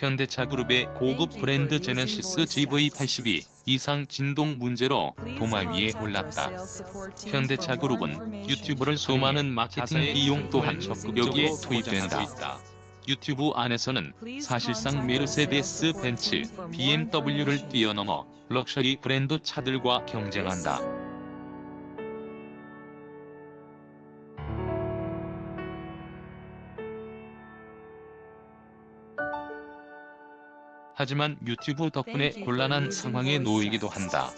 현대차 그룹의 고급 브랜드 제네시스 GV82 이상 진동 문제로 도마 위에 올랐다. 현대차 그룹은 유튜브를 수많은 마케팅 비용 또한 적극적으로 투입된다. 유튜브 안에서는 사실상 메르세데스 벤츠, BMW를 뛰어넘어 럭셔리 브랜드 차들과 경쟁한다. 하지만 유튜브 덕분에 곤란한 상황에 놓이기도 한다.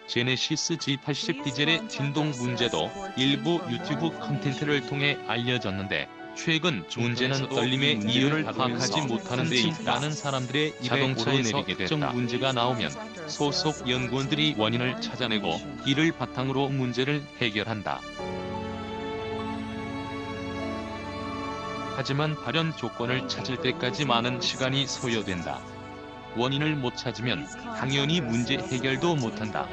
제네시스 G80 디젤의 진동 문제도 일부 유튜브 컨텐츠를 통해 알려졌는데 최근 문제는 떨림의 이유를 파악하지 못하는 데 있다는 사람들의 자동차에서 특정 문제가 나오면 소속 연구원들이 원인을 찾아내고 이를 바탕으로 문제를 해결한다. 하지만 발현 조건을 찾을 때까지 많은 시간이 소요된다. 원인을 못 찾으면 당연히 문제 해결도 못한다.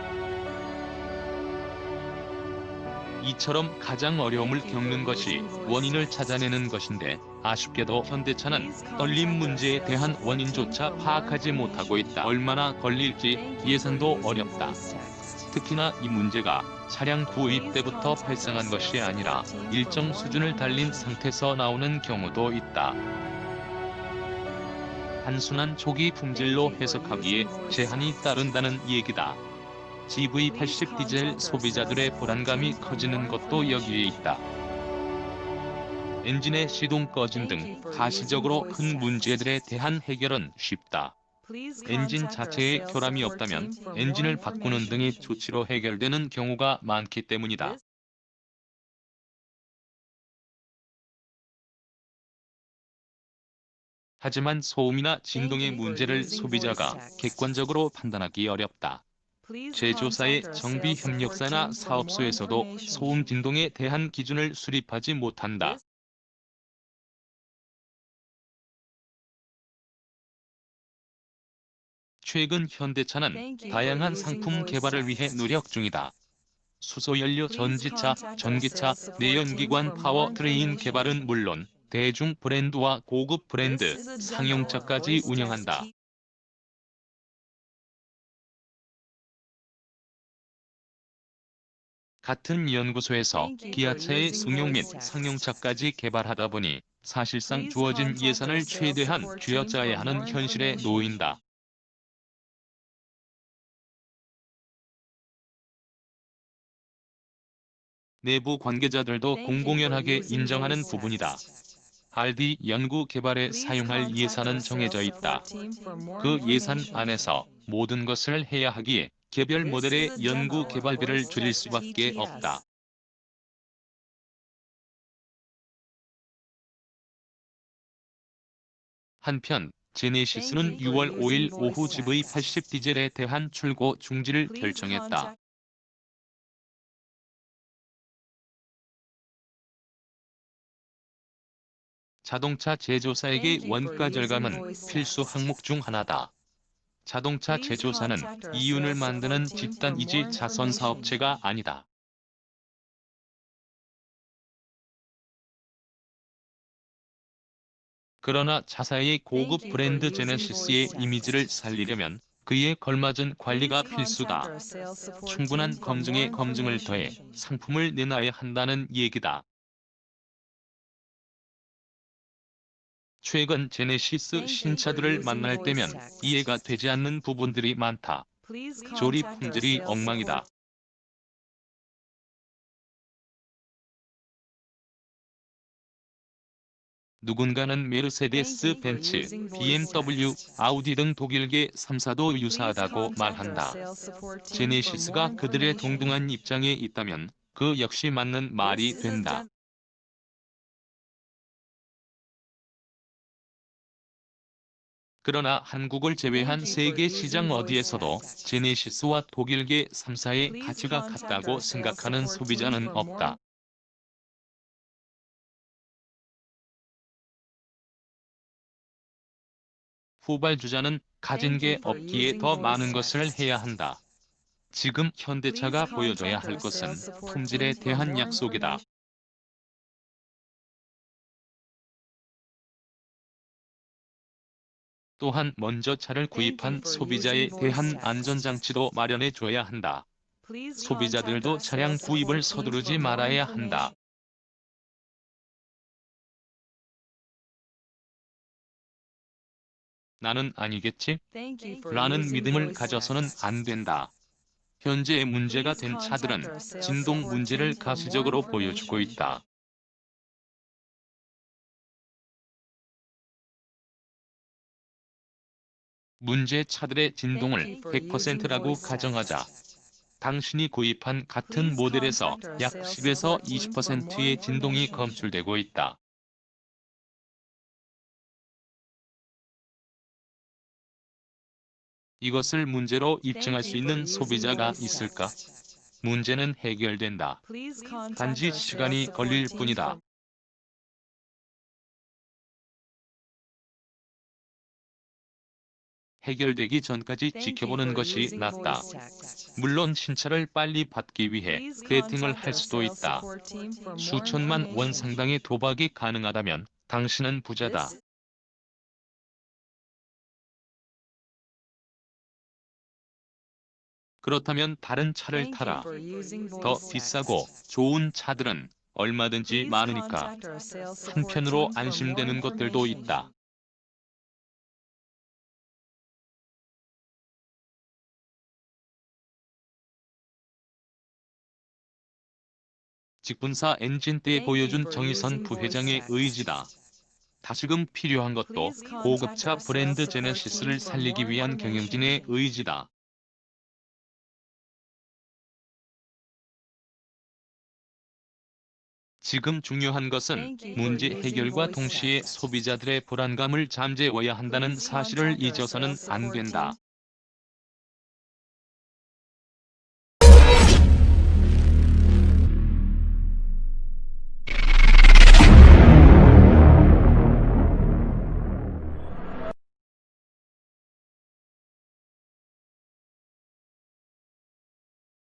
이처럼 가장 어려움을 겪는 것이 원인을 찾아내는 것인데 아쉽게도 현대차는 떨림 문제에 대한 원인조차 파악하지 못하고 있다. 얼마나 걸릴지 예상도 어렵다. 특히나 이 문제가 차량 구입 때부터 발생한 것이 아니라 일정 수준을 달린 상태에서 나오는 경우도 있다. 단순한 초기 품질로 해석하기에 제한이 따른다는 얘기다. GV80 디젤 소비자들의 불안감이 커지는 것도 여기에 있다. 엔진의 시동 꺼짐 등 가시적으로 큰 문제들에 대한 해결은 쉽다. 엔진 자체에 결함이 없다면 엔진을 바꾸는 등의 조치로 해결되는 경우가 많기 때문이다. 하지만 소음이나 진동의 문제를 소비자가 객관적으로 판단하기 어렵다. 제조사의 정비 협력사나 사업소에서도 소음 진동에 대한 기준을 수립하지 못한다. 최근 현대차는 다양한 상품 개발을 위해 노력 중이다. 수소연료 전지차, 전기차, 내연기관 파워트레인 개발은 물론 대중 브랜드와 고급 브랜드, 상용차까지 운영한다. 같은 연구소에서 기아차의 승용 및 상용차까지 개발하다 보니 사실상 주어진 예산을 최대한 쥐어짜야 하는 현실에 놓인다. 내부 관계자들도 공공연하게 인정하는 부분이다. R&D 연구 개발에 사용할 예산은 정해져 있다. 그 예산 안에서 모든 것을 해야 하기에 개별 모델의 연구 개발비를 줄일 수밖에 없다. 한편 제네시스는 6월 5일 오후 GV80 디젤에 대한 출고 중지를 결정했다. 자동차 제조사에게 원가 절감은 필수 항목 중 하나다. 자동차 제조사는 이윤을 만드는 집단이지 자선 사업체가 아니다. 그러나 자사의 고급 브랜드 제네시스의 이미지를 살리려면 그에 걸맞은 관리가 필수다. 충분한 검증에 검증을 더해 상품을 내놔야 한다는 얘기다. 최근 제네시스 신차들을 만날 때면 이해가 되지 않는 부분들이 많다. 조립 품질이 엉망이다. 누군가는 메르세데스 벤츠, BMW, 아우디 등 독일계 3사도 유사하다고 말한다. 제네시스가 그들의 동등한 입장에 있다면 그 역시 맞는 말이 된다. 그러나 한국을 제외한 세계 시장 어디에서도 제네시스와 독일계 3사의 가치가 같다고 생각하는 소비자는 없다. 후발주자는 가진 게 없기에 더 많은 것을 해야 한다. 지금 현대차가 보여줘야 할 것은 품질에 대한 약속이다. 또한 먼저 차를 구입한 소비자에 대한 안전장치도 마련해 줘야 한다. 소비자들도 차량 구입을 서두르지 말아야 한다. 나는 아니겠지? 라는 믿음을 가져서는 안 된다. 현재 문제가 된 차들은 진동 문제를 가시적으로 보여주고 있다. 문제 차들의 진동을 100%라고 가정하자. 당신이 구입한 같은 모델에서 약 10에서 20%의 진동이 검출되고 있다. 이것을 문제로 입증할 수 있는 소비자가 있을까? 문제는 해결된다. 단지 시간이 걸릴 뿐이다. 해결되기 전까지 지켜보는 것이 낫다. 물론 신차를 빨리 받기 위해 베팅을 할 수도 있다. 수천만 원 상당의 도박이 가능하다면 당신은 부자다. 그렇다면 다른 차를 타라. 더 비싸고 좋은 차들은 얼마든지 많으니까. 한편으로 안심되는 것들도 있다. 직분사 엔진 때 보여준 정의선 부회장의 의지다. 다시금 필요한 것도 고급차 브랜드 제네시스를 살리기 위한 경영진의 의지다. 지금 중요한 것은 문제 해결과 동시에 소비자들의 불안감을 잠재워야 한다는 사실을 잊어서는 안 된다.